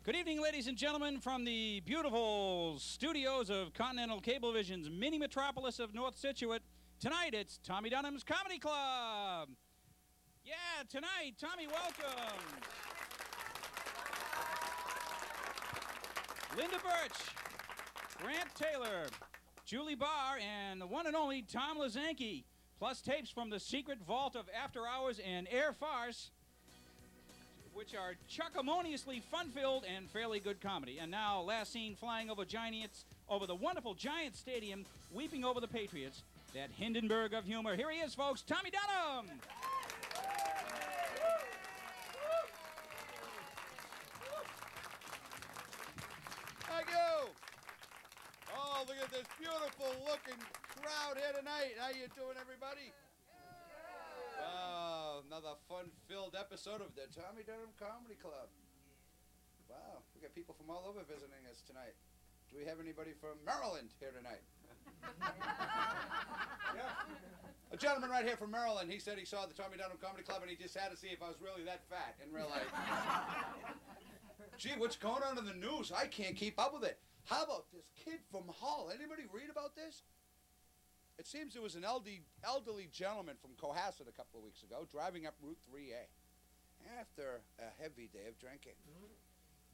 Good evening, ladies and gentlemen, from the beautiful studios of Continental Cablevision's mini metropolis of North Scituate. Tonight, it's Tommy Dunham's Comedy Club. Yeah, tonight, Tommy, welcome. Linda Birch, Grant Taylor, Julie Barr, and the one and only Tom Lizankie, plus tapes from the secret vault of After Hours and Air Farce, which are chuckamoniously fun-filled and fairly good comedy. And now, last seen flying over Giants, over the wonderful Giant Stadium, weeping over the Patriots, that Hindenburg of humor. Here he is, folks, Tommy Dunham! Thank you! Oh, look at this beautiful-looking crowd here tonight. How you doing, everybody? Oh, another fun-filled episode of the Tommy Dunham Comedy Club. Wow, we got people from all over visiting us tonight. Do we have anybody from Maryland here tonight? Yeah. A gentleman right here from Maryland, he said he saw the Tommy Dunham Comedy Club and he just had to see if I was really that fat in real life. Gee, what's going on in the news? I can't keep up with it. How about this kid from Hull? Anybody read about this? It seems there was an elderly gentleman from Cohasset a couple of weeks ago driving up Route 3A after a heavy day of drinking.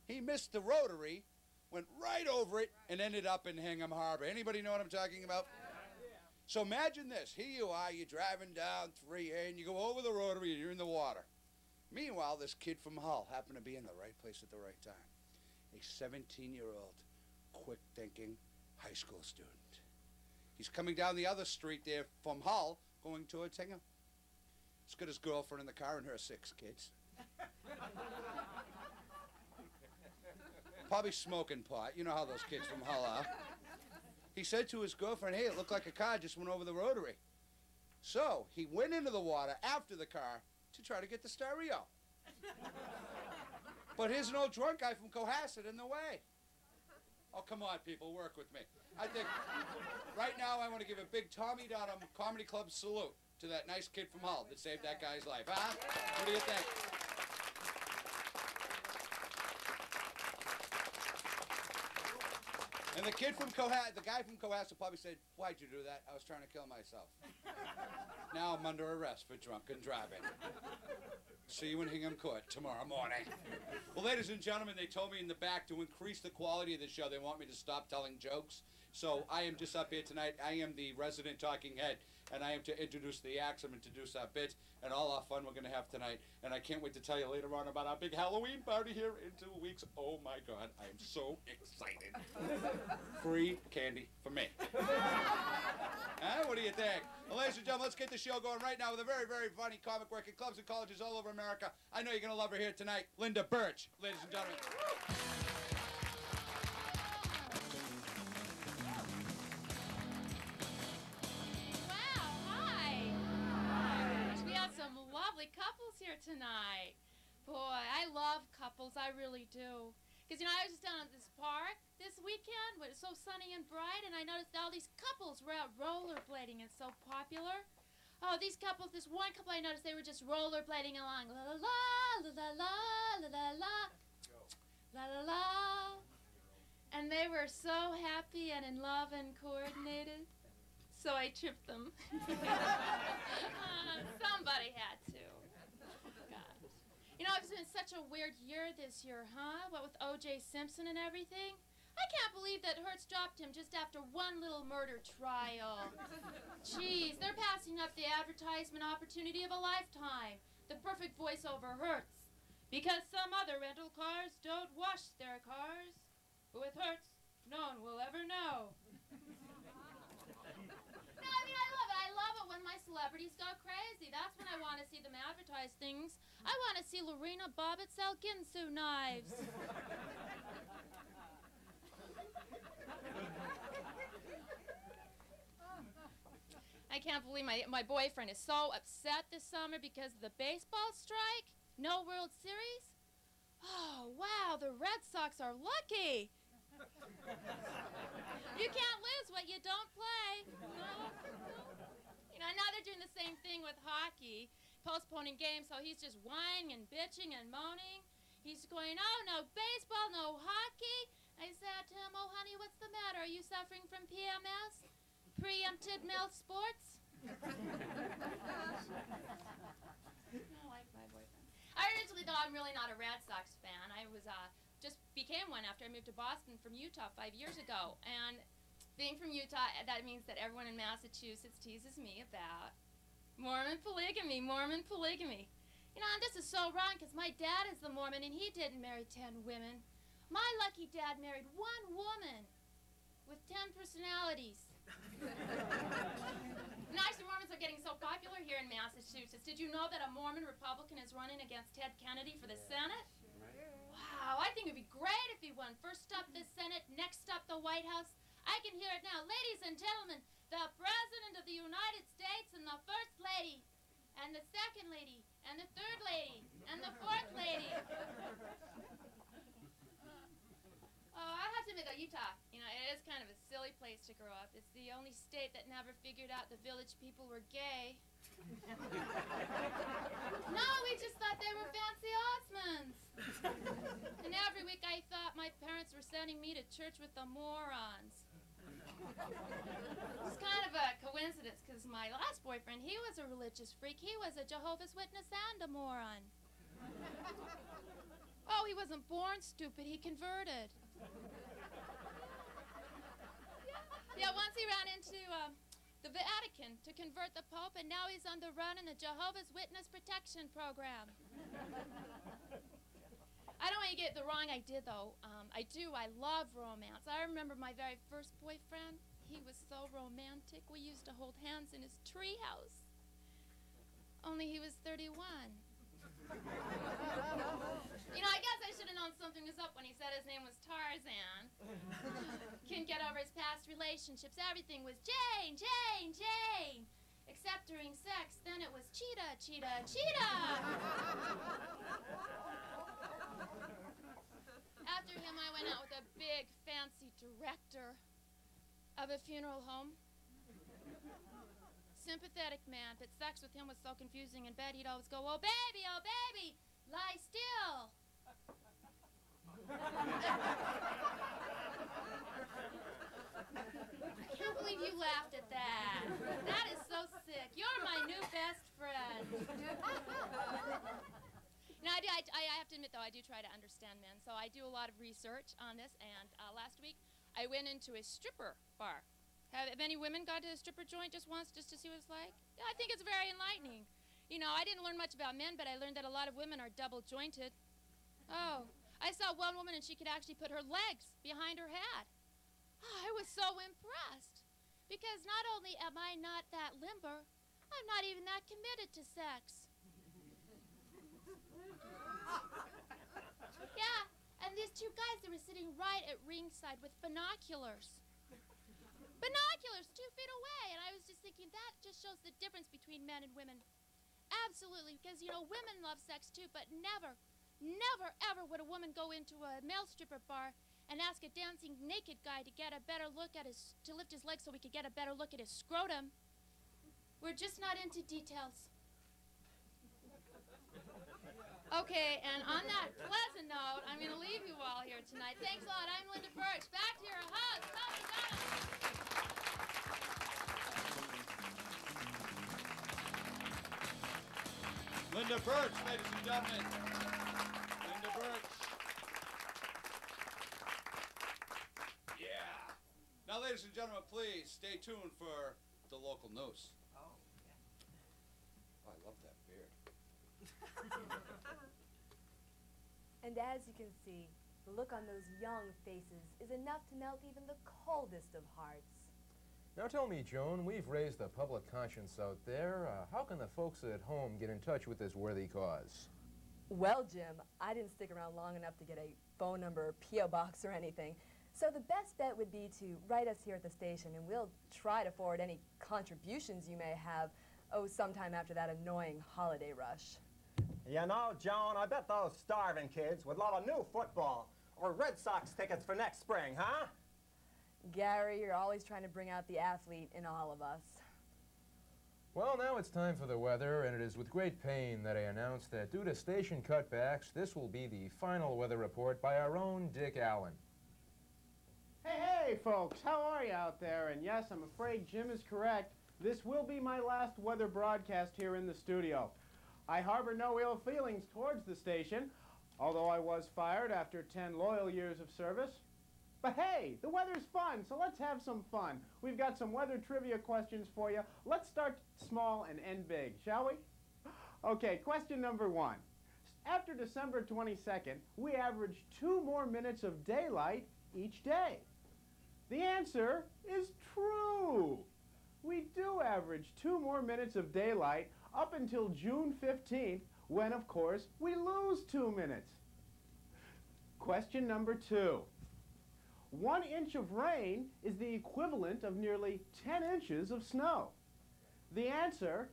He missed the rotary, went right over it, and ended up in Hingham Harbor. Anybody know what I'm talking about? So imagine this. Here you are, you're driving down 3A, and you go over the rotary, and you're in the water. Meanwhile, this kid from Hull happened to be in the right place at the right time. A 17-year-old, quick-thinking high school student. He's coming down the other street there from Hull, going towards Hingham. He's got his girlfriend in the car and her 6 kids. Probably smoking pot. You know how those kids from Hull are. He said to his girlfriend, hey, it looked like a car just went over the rotary. So he went into the water after the car to try to get the stereo. But here's an old drunk guy from Cohasset in the way. Oh, come on, people, work with me. I think right now I want to give a big Tommy Dunham Comedy Club salute to that nice kid from Hull that saved that guy's life. Huh? What do you think? And the kid from the guy from Cohasset probably said, why'd you do that? I was trying to kill myself. Now I'm under arrest for drunken driving. See you in Hingham Court tomorrow morning. Well, ladies and gentlemen, they told me in the back to increase the quality of the show, they want me to stop telling jokes. So I am just up here tonight. I am the resident talking head, and I am to introduce the acts and introduce our bits and all our fun we're going to have tonight. And I can't wait to tell you later on about our big Halloween party here in 2 weeks. Oh, my God, I am so excited. Free candy for me. Huh? What do you think? Well, ladies and gentlemen, let's get the show going right now with a very, very funny comic working clubs and colleges all over America. I know you're going to love her here tonight. Linda Birch, ladies and gentlemen. Wow, hi. We have some lovely couples here tonight. Boy, I love couples, I really do. Because, you know, I was just down at this park this weekend when it was so sunny and bright, and I noticed all these couples were out rollerblading. It's so popular. Oh, these couples, this one couple I noticed, they were just rollerblading along. La la la, la la la, la la la, la la la. And they were so happy and in love and coordinated. So I tripped them. Somebody had to. Gosh. You know, it's been such a weird year this year, huh? What with O.J. Simpson and everything? I can't believe that Hertz dropped him just after one little murder trial. Jeez, they're passing up the advertisement opportunity of a lifetime. The perfect voiceover Hertz. Because some other rental cars don't wash their cars. But with Hertz, no one will ever know. No, I mean, I love it. I love it when my celebrities go crazy. That's when I want to see them advertise things. I want to see Lorena Bobbitt sell Ginsu knives. I can't believe my boyfriend is so upset this summer because of the baseball strike. No World Series. Oh, wow, the Red Sox are lucky. You can't lose what you don't play. No. You know, now they're doing the same thing with hockey, postponing games, so he's just whining and bitching and moaning. He's going, oh, no baseball, no hockey. I said to him, oh, honey, what's the matter? Are you suffering from PMS? Preempted male sports? I like my boyfriend. Originally, though, I'm really not a Red Sox fan. I was, just became one after I moved to Boston from Utah 5 years ago. And being from Utah, that means that everyone in Massachusetts teases me about Mormon polygamy, Mormon polygamy. You know, and this is so wrong because my dad is the Mormon and he didn't marry 10 women. My lucky dad married one woman with 10 personalities. And actually, Mormons are getting so popular here in Massachusetts. Did you know that a Mormon Republican is running against Ted Kennedy for the Senate? Wow, I think it would be great if he won. First stop the Senate, next stop the White House. I can hear it now. Ladies and gentlemen, the President of the United States and the First Lady, and the Second Lady, and the Third Lady, and the Fourth Lady. Oh, I have to admit, though, Utah, you know, it is kind of a silly place to grow up. It's the only state that never figured out the village people were gay. No, we just thought they were fancy Osmonds. And every week I thought my parents were sending me to church with the morons. It's kind of a coincidence, because my last boyfriend, he was a religious freak. He was a Jehovah's Witness and a moron. Oh, he wasn't born stupid. He converted. Yeah, once he ran into the Vatican to convert the Pope, and now he's on the run in the Jehovah's Witness Protection Program. I don't want you to get the wrong idea, though. I love romance. I remember my very first boyfriend. He was so romantic. We used to hold hands in his treehouse. Only he was 31. You know, I guess I should have known something was up when he said his name was Tarzan. Couldn't get over his past relationships. Everything was Jane, Jane, Jane. Except during sex, then it was Cheetah, Cheetah, Cheetah. After him, I went out with a big, fancy director of a funeral home. Sympathetic man, but sex with him was so confusing in bed, he'd always go, oh, baby, lie still. I can't believe you laughed at that. That is so sick. You're my new best friend. Now, I have to admit, though, I do try to understand men, so I do a lot of research on this, and last week I went into a stripper bar. Have any women gone to a stripper joint just once, just to see what it's like? Yeah, I think it's very enlightening. You know, I didn't learn much about men, but I learned that a lot of women are double-jointed. Oh, I saw one woman, and she could actually put her legs behind her head. Oh, I was so impressed, because not only am I not that limber, I'm not even that committed to sex. Yeah, and these two guys, they were sitting right at ringside with binoculars. Binoculars 2 feet away, and I was just thinking that just shows the difference between men and women. Absolutely, because, you know, women love sex too, but never, ever would a woman go into a male stripper bar and ask a dancing naked guy to get a better look at to lift his legs so we could get a better look at his scrotum. We're just not into details. Okay, and on that pleasant note, I'm going to leave you all here tonight. Thanks a lot. I'm Linda Birch. Back to your host, Tommy Dunham. Linda Birch, ladies and gentlemen. Linda Birch. Yeah. Now, ladies and gentlemen, please stay tuned for the local news. Oh, I love that beard. And as you can see, the look on those young faces is enough to melt even the coldest of hearts. Now tell me, Joan, we've raised the public conscience out there. How can the folks at home get in touch with this worthy cause? Well, Jim, I didn't stick around long enough to get a phone number or P.O. box or anything. So the best bet would be to write us here at the station, and we'll try to forward any contributions you may have, sometime after that annoying holiday rush. You know, Joan, I bet those starving kids would love a new football or Red Sox tickets for next spring, huh? Gary, you're always trying to bring out the athlete in all of us. Well, now it's time for the weather, and it is with great pain that I announce that due to station cutbacks, this will be the final weather report by our own Dick Allen. Hey, folks, how are you out there? And yes, I'm afraid Jim is correct. This will be my last weather broadcast here in the studio. I harbor no ill feelings towards the station, although I was fired after 10 loyal years of service. But hey, the weather's fun, so let's have some fun. We've got some weather trivia questions for you. Let's start small and end big, shall we? Okay, question number 1. After December 22nd, we averaged 2 more minutes of daylight each day. The answer is true. We do average 2 more minutes of daylight up until June 15th, when, of course, we lose 2 minutes. Question number 2. 1 inch of rain is the equivalent of nearly 10 inches of snow. The answer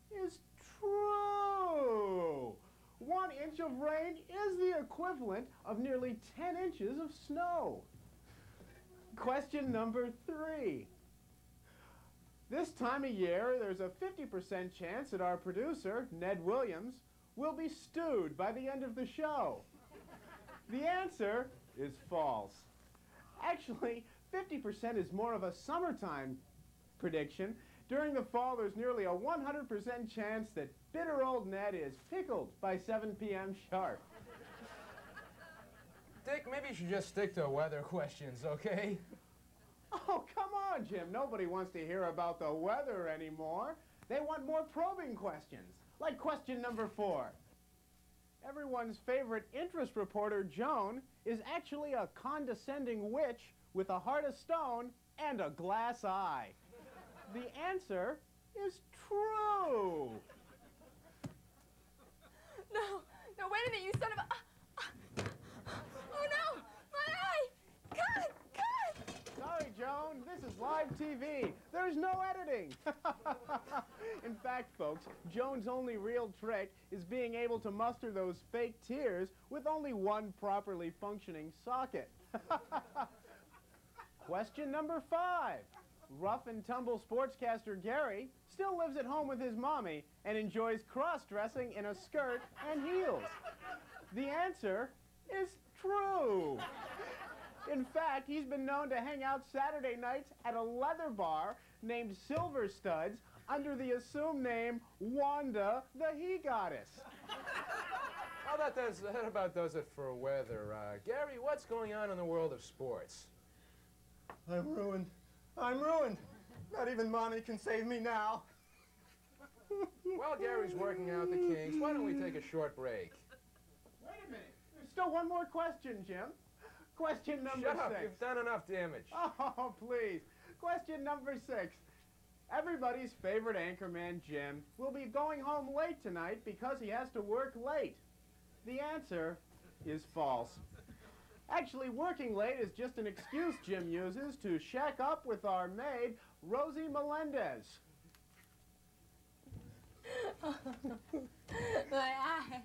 is true. 1 inch of rain is the equivalent of nearly 10 inches of snow. Question number 3. This time of year, there's a 50% chance that our producer, Ned Williams, will be stewed by the end of the show. The answer is false. Actually, 50% is more of a summertime prediction. During the fall, there's nearly a 100% chance that bitter old Ned is pickled by 7 p.m. sharp. Dick, maybe you should just stick to weather questions, okay? Oh, come on, Jim. Nobody wants to hear about the weather anymore. They want more probing questions, like question number 4. Everyone's favorite interest reporter, Joan, is actually a condescending witch with a heart of stone and a glass eye. The answer is true. No, wait a minute, you son of a... Oh, no! My eye! Cut! Sorry, Joan, this is live TV. There's no editing. In fact, folks, Joan's only real trick is being able to muster those fake tears with only one properly functioning socket. Question number 5. Rough and tumble sportscaster Gary still lives at home with his mommy and enjoys cross-dressing in a skirt and heels. The answer is true. In fact, he's been known to hang out Saturday nights at a leather bar named Silver Studs under the assumed name Wanda the He-Goddess. Well, that about does it for weather. Gary, what's going on in the world of sports? I'm ruined. I'm ruined. Not even Mommy can save me now. While Gary's working out the kinks, why don't we take a short break? Wait a minute. There's still one more question, Jim. Question number 6. Shut up, you've done enough damage. Oh, please. Question number 6. Everybody's favorite anchorman, Jim, will be going home late tonight because he has to work late. The answer is false. Actually, working late is just an excuse Jim uses to shack up with our maid, Rosie Melendez. My eye.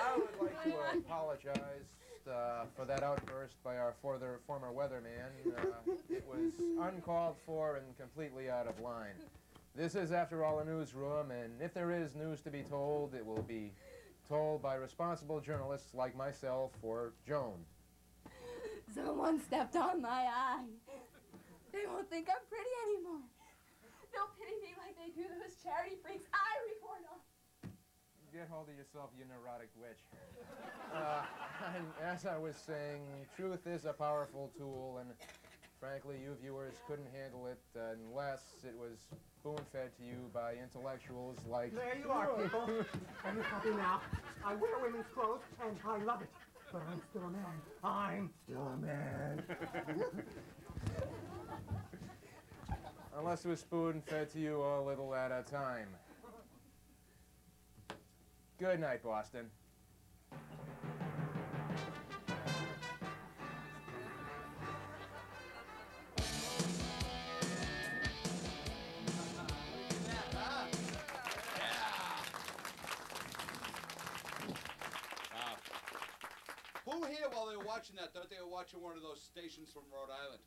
I would like to apologize for that outburst by our former weatherman. It was uncalled for and completely out of line. This is, after all, a newsroom, and if there is news to be told, it will be told by responsible journalists like myself or Joan. Someone stepped on my eye. They won't think I'm pretty anymore. They'll pity me like they do those charity freaks I report on. Get hold of yourself, you neurotic witch. And as I was saying, truth is a powerful tool, and frankly, you viewers couldn't handle it unless it was spoon-fed to you by intellectuals like... There you are, people. Are you happy now? I wear women's clothes, and I love it. But I'm still a man. I'm still a man. Unless it was spoon-fed to you a little at a time. Good night, Boston. Who here, while they were watching that, thought they were watching one of those stations from Rhode Island?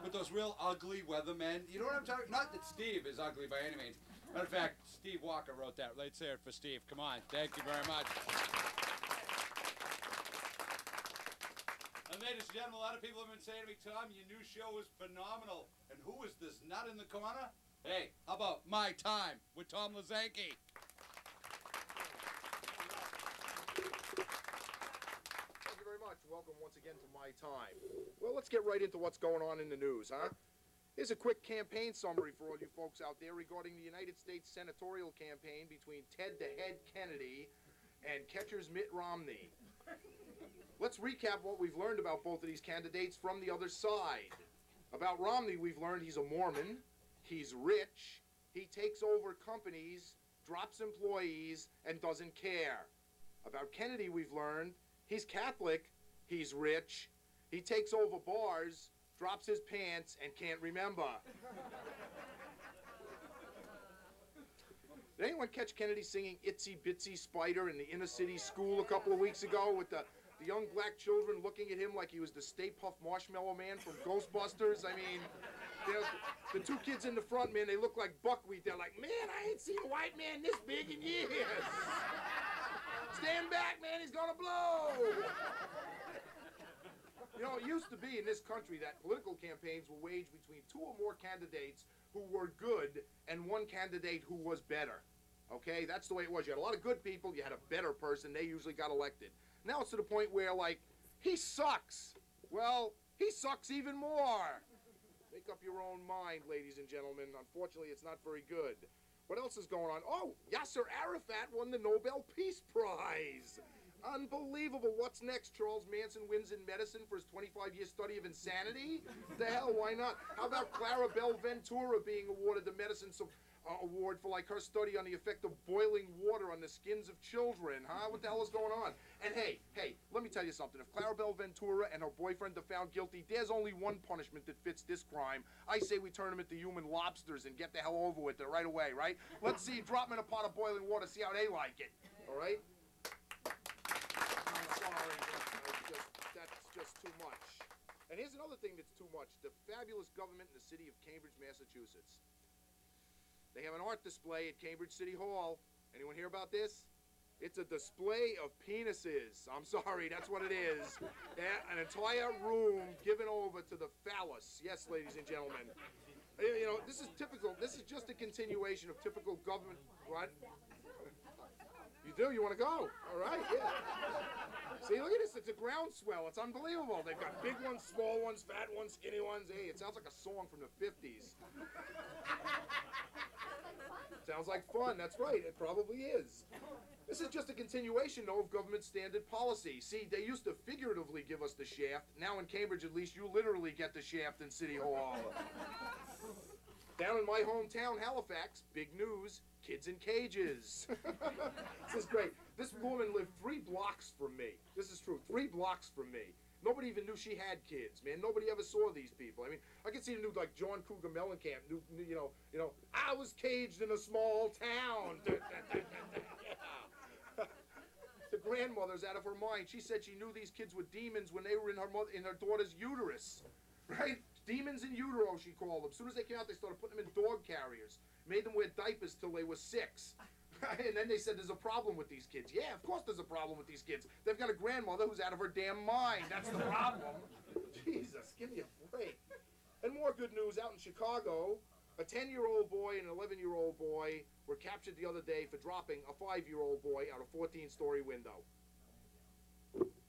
With those real ugly weathermen. You know what I'm talking? Not that Steve is ugly by any means. Matter of fact, Steve Walker wrote that. Let's hear it for Steve. Come on. Thank you very much. And ladies and gentlemen, a lot of people have been saying to me, Tom, your new show is phenomenal. And who is this nut in the corner? Hey, how about My Time with Tom Lizankie? Thank you very much. Welcome once again to My Time. Well, let's get right into what's going on in the news, huh? Here's a quick campaign summary for all you folks out there regarding the United States senatorial campaign between Ted the Head Kennedy and catcher's Mitt Romney. Let's recap what we've learned about both of these candidates from the other side. About Romney, we've learned he's a Mormon, he's rich, he takes over companies, drops employees, and doesn't care. About Kennedy, we've learned he's Catholic, he's rich, he takes over bars, drops his pants, and can't remember. Did anyone catch Kennedy singing Itsy Bitsy Spider in the inner city school a couple of weeks ago with the young black children looking at him like he was the Stay Puft Marshmallow Man from Ghostbusters? I mean, you know, the two kids in the front, man, they look like buckwheat. They're like, man, I ain't seen a white man this big in years. Stand back, man, he's gonna blow. You know, it used to be in this country that political campaigns were waged between two or more candidates who were good and one candidate who was better. Okay, that's the way it was. You had a lot of good people, you had a better person, they usually got elected. Now it's to the point where, like, he sucks. Well, he sucks even more. Make up your own mind, ladies and gentlemen. Unfortunately, it's not very good. What else is going on? Oh, Yasser Arafat won the Nobel Peace Prize. Unbelievable. What's next? Charles Manson wins in medicine for his 25-year study of insanity? The hell, why not? How about Clara Bell Ventura being awarded the medicine award for, like, her study on the effect of boiling water on the skins of children, huh? What the hell is going on? And hey, let me tell you something. If Clara Bell Ventura and her boyfriend are found guilty, there's only one punishment that fits this crime. I say we turn them into human lobsters and get the hell over with it right away, right? Let's see, drop them in a pot of boiling water, see how they like it, all right? I'm sorry, that's just too much. And here's another thing that's too much. The fabulous government in the city of Cambridge, Massachusetts. They have an art display at Cambridge City Hall. Anyone hear about this? It's a display of penises. I'm sorry, that's what it is. Yeah, an entire room given over to the phallus. Yes, ladies and gentlemen. You know, this is typical. This is just a continuation of typical government. What? You do? You want to go? All right, yeah. See, look at this. It's a groundswell. It's unbelievable. They've got big ones, small ones, fat ones, skinny ones. Hey, it sounds like a song from the 50s. Sounds like fun. That's right. It probably is. This is just a continuation, though, of government standard policy. See, they used to figuratively give us the shaft. Now in Cambridge, at least, you literally get the shaft in City Hall. Down in my hometown, Halifax, big news, kids in cages. This is great. This woman lived 3 blocks from me. This is true, 3 blocks from me. Nobody even knew she had kids, man. Nobody ever saw these people. I mean, I could see the new, like, John Cougar Mellencamp, you know, I was caged in a small town. The grandmother's out of her mind. She said she knew these kids were demons when they were in her daughter's uterus, right? Demons in utero, she called them. As soon as they came out, they started putting them in dog carriers. Made them wear diapers till they were 6. And then they said there's a problem with these kids. Yeah, of course there's a problem with these kids. They've got a grandmother who's out of her damn mind. That's the problem. Jesus, give me a break. And more good news out in Chicago. A 10-year-old boy and an 11-year-old boy were captured the other day for dropping a 5-year-old boy out a 14-story window.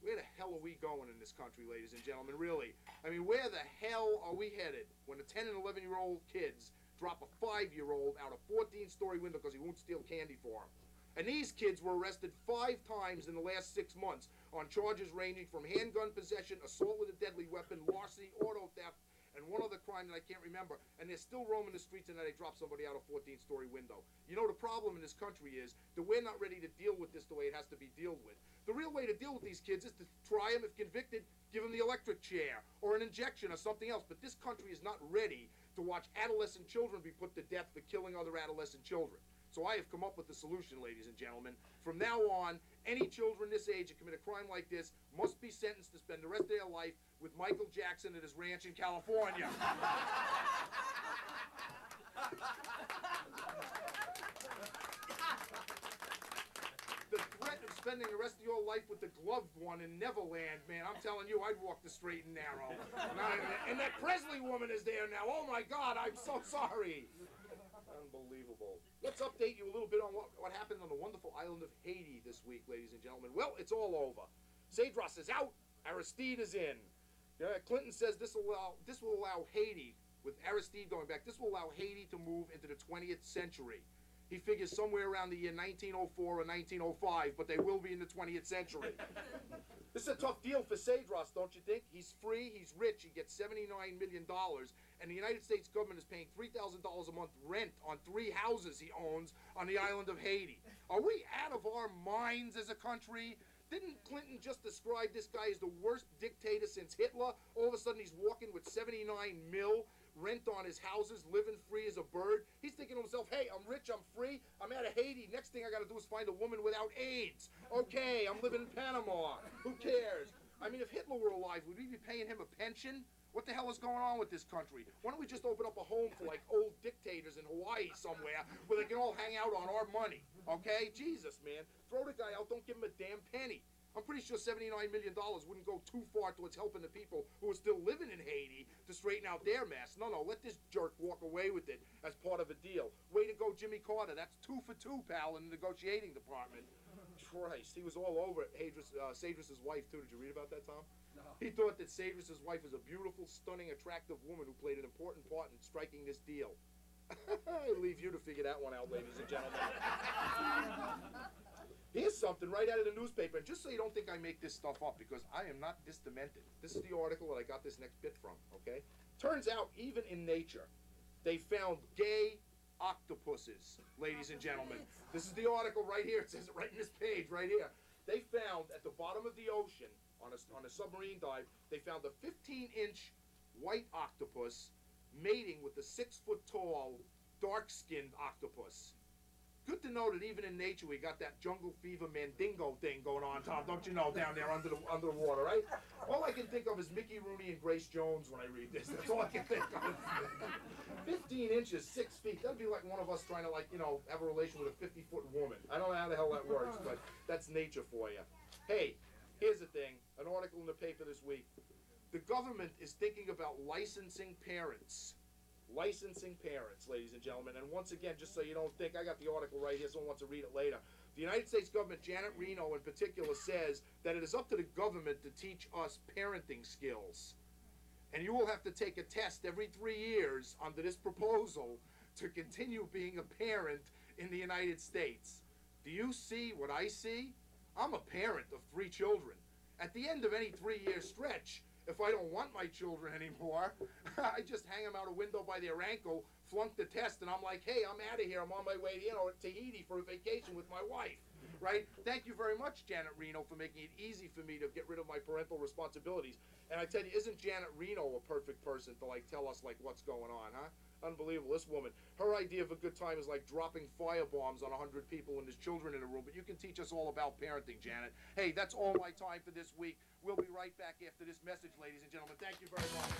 Where the hell are we going in this country, ladies and gentlemen, really? I mean, where the hell are we headed when a 10 and 11-year-old kids drop a 5-year-old out a 14-story window because he won't steal candy for him? And these kids were arrested 5 times in the last 6 months on charges ranging from handgun possession, assault with a deadly weapon, larceny, auto theft, and one other crime that I can't remember. And they're still roaming the streets and now they drop somebody out a 14-story window. You know, the problem in this country is that we're not ready to deal with this the way it has to be dealt with. The real way to deal with these kids is to try them. If convicted, give them the electric chair or an injection or something else. But this country is not ready to watch adolescent children be put to death for killing other adolescent children. So I have come up with the solution, ladies and gentlemen. From now on, any children this age that commit a crime like this must be sentenced to spend the rest of their life with Michael Jackson at his ranch in California. The threat of spending the rest of your life with the gloved one in Neverland, man, I'm telling you, I'd walk the straight and narrow. And that Presley woman is there now. Oh, my God, I'm so sorry. Unbelievable. Let's update you a little bit on what happened on the wonderful island of Haiti this week, ladies and gentlemen. Well, it's all over. Cedros is out. Aristide is in. Clinton says this will allow Haiti, with Aristide going back, this will allow Haiti to move into the 20th century. He figures somewhere around the year 1904 or 1905, but they will be in the 20th century. This is a tough deal for Cedros, don't you think? He's free, he's rich, he gets $79 million, and the United States government is paying $3,000 a month rent on 3 houses he owns on the island of Haiti. Are we out of our minds as a country? Didn't Clinton just describe this guy as the worst dictator since Hitler? All of a sudden he's walking with 79 mil, rent on his houses, living free as a bird. He's thinking to himself, hey, I'm rich, I'm free, I'm out of Haiti. Next thing I got to do is find a woman without AIDS. Okay, I'm living in Panama. Who cares? I mean, if Hitler were alive, would we be paying him a pension? What the hell is going on with this country? Why don't we just open up a home for, like, old dictators in Hawaii somewhere where they can all hang out on our money? Okay? Jesus, man. Throw the guy out. Don't give him a damn penny. I'm pretty sure $79 million wouldn't go too far towards helping the people who are still living in Haiti to straighten out their mess. No, let this jerk walk away with it as part of a deal. Way to go, Jimmy Carter. That's 2 for 2, pal, in the negotiating department. Christ, he was all over Cedros' wife, too. Did you read about that, Tom? No. He thought that Cedros' wife was a beautiful, stunning, attractive woman who played an important part in striking this deal. I leave you to figure that one out, ladies and gentlemen. Here's something right out of the newspaper, and just so you don't think I make this stuff up, because I am not this demented. This is the article that I got this next bit from, okay? Turns out, even in nature, they found gay octopuses, ladies and gentlemen. This is the article right here. It says it right in this page, right here. They found at the bottom of the ocean, on a submarine dive, they found a 15-inch white octopus mating with a 6-foot-tall, dark-skinned octopus. Good to know that even in nature we got that jungle fever mandingo thing going on, Tom. Don't you know, down there under the water, right? All I can think of is Mickey Rooney and Grace Jones when I read this. That's all I can think of. 15 inches, 6 feet. That'd be like one of us trying to, like, you know, have a relation with a 50-foot woman. I don't know how the hell that works, but that's nature for you. Hey, here's the thing. An article in the paper this week. The government is thinking about licensing parents. Licensing parents, ladies and gentlemen. And once again, just so you don't think, I got the article right here, someone wants to read it later. The United States government, Janet Reno in particular, says that it is up to the government to teach us parenting skills. And you will have to take a test every 3 years under this proposal to continue being a parent in the United States. Do you see what I see? I'm a parent of 3 children. At the end of any 3-year stretch, if I don't want my children anymore, I just hang them out a window by their ankle, flunk the test, and I'm like, hey, I'm out of here. I'm on my way to, you know, Tahiti for a vacation with my wife, right? Thank you very much, Janet Reno, for making it easy for me to get rid of my parental responsibilities. And I tell you, isn't Janet Reno a perfect person to, like, tell us, like, what's going on, huh? Unbelievable. This woman, her idea of a good time is like dropping firebombs on 100 people when there's children in a room. But you can teach us all about parenting, Janet. Hey, that's all my time for this week. We'll be right back after this message, ladies and gentlemen. Thank you very much.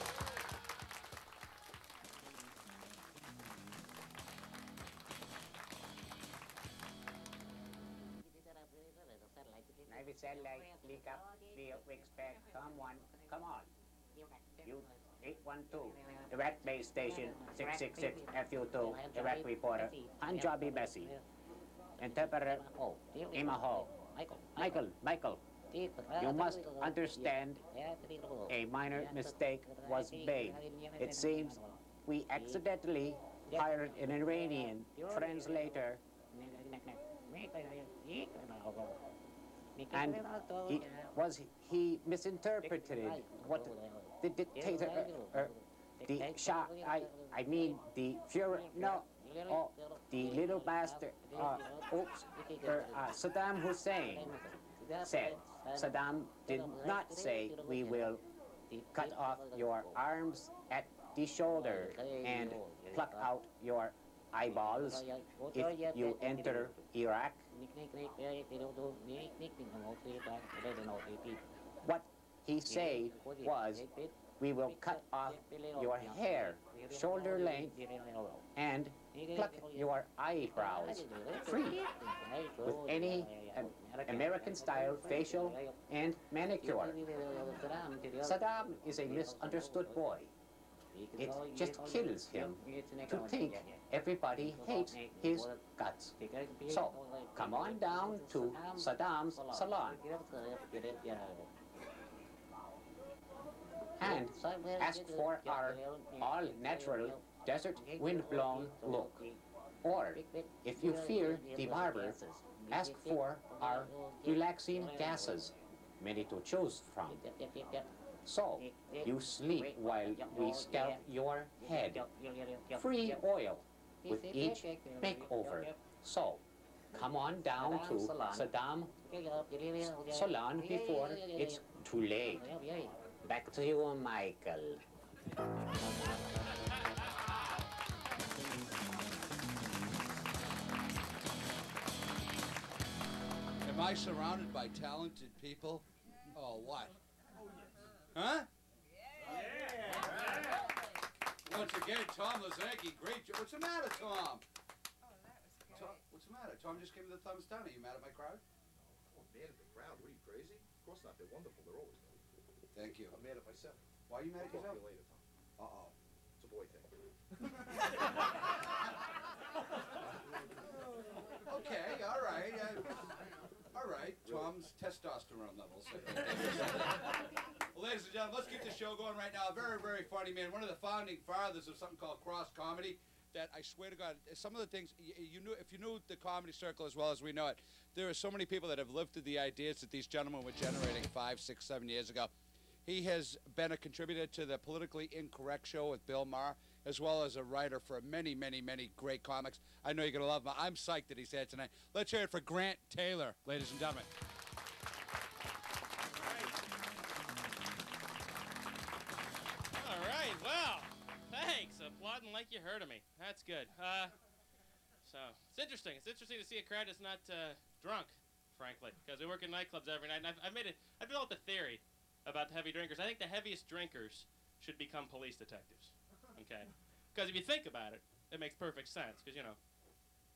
Maybe satellite, click up, we expect someone. Come on. You 812, direct base station 666 FU2, direct reporter, Punjabi Bessie. Interpreter, Imaho. Michael, you must understand a minor mistake was made. It seems we accidentally hired an Iranian translator, and he misinterpreted what the dictator, the Shah, I mean the Führer, no, the little bastard, Saddam Hussein said. Saddam did not say we will cut off your arms at the shoulder and pluck out your eyeballs if you enter Iraq. What he said was, we will cut off your hair, shoulder length, and pluck your eyebrows free with any American-style facial and manicure. Saddam is a misunderstood boy. It just kills him to think everybody hates his guts. So, come on down to Saddam's salon and ask for our all-natural desert wind-blown look. Or, if you fear the barber, ask for our relaxing gases, many to choose from. So, you sleep while we scalp your head. Free oil with each makeover. So, come on down to Saddam Salon before it's too late. Back to you, Michael. Am I surrounded by talented people? Oh, what? Huh? Yeah. Once again, Tom Lizankie, great job. What's the matter, Tom? Tom, what's the matter? Tom just gave me the thumbs down. Are you mad at my crowd? Oh, mad at the crowd? What are you, crazy? Of course not. They're wonderful. They're always wonderful. Thank you. I'm mad at myself. Why are you mad at I'll talk yourself? to you later, Tom. Uh-oh. It's a boy thing. Okay, all right. All right, Tom's testosterone levels. Well, ladies and gentlemen, let's keep the show going right now. Very, very funny man. One of the founding fathers of something called cross comedy. That I swear to God, some of the things you knew, if you knew the comedy circle as well as we know it, there are so many people that have lifted the ideas that these gentlemen were generating 5, 6, 7 years ago. He has been a contributor to the Politically Incorrect show with Bill Maher, as well as a writer for many, many, many great comics. I know you're going to love him. I'm psyched that he's here tonight. Let's hear it for Grant Taylor, ladies and gentlemen. All right, well, thanks. Applauding like you heard of me. That's good. So, it's interesting. It's interesting to see a crowd that's not drunk, frankly, because we work in nightclubs every night, and I've developed a theory about the heavy drinkers. I think the heaviest drinkers should become police detectives, okay? Because if you think about it, it makes perfect sense, because, you know,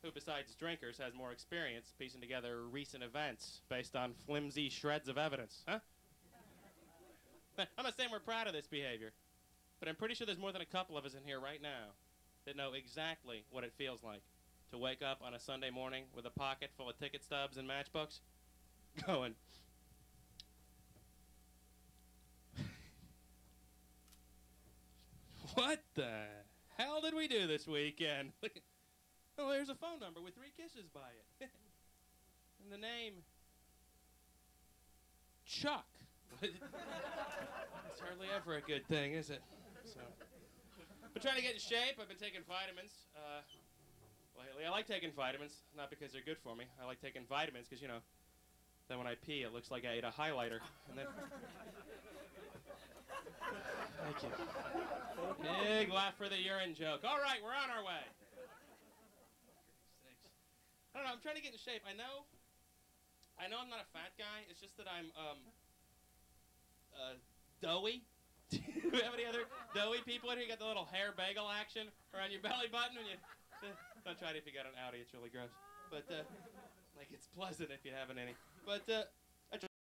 who besides drinkers has more experience piecing together recent events based on flimsy shreds of evidence, huh? I'm not saying we're proud of this behavior, but I'm pretty sure there's more than a couple of us in here right now that know exactly what it feels like to wake up on a Sunday morning with a pocket full of ticket stubs and matchbooks, going, what the hell did we do this weekend? Oh, there's a phone number with 3 kisses by it. And the name, Chuck. It's hardly ever a good thing, is it? So, been trying to get in shape. I've been taking vitamins. Lately, I like taking vitamins, not because they're good for me. I like taking vitamins because, you know, then when I pee, it looks like I ate a highlighter. And then... Thank you. Big laugh for the urine joke. All right, we're on our way. I don't know, I'm trying to get in shape. I know I'm not a fat guy. It's just that I'm, doughy. Do you have any other doughy people in here? You got the little hair bagel action around your belly button when you... Don't try it if you got an Audi. It's really gross. But, like, it's pleasant if you haven't any. But,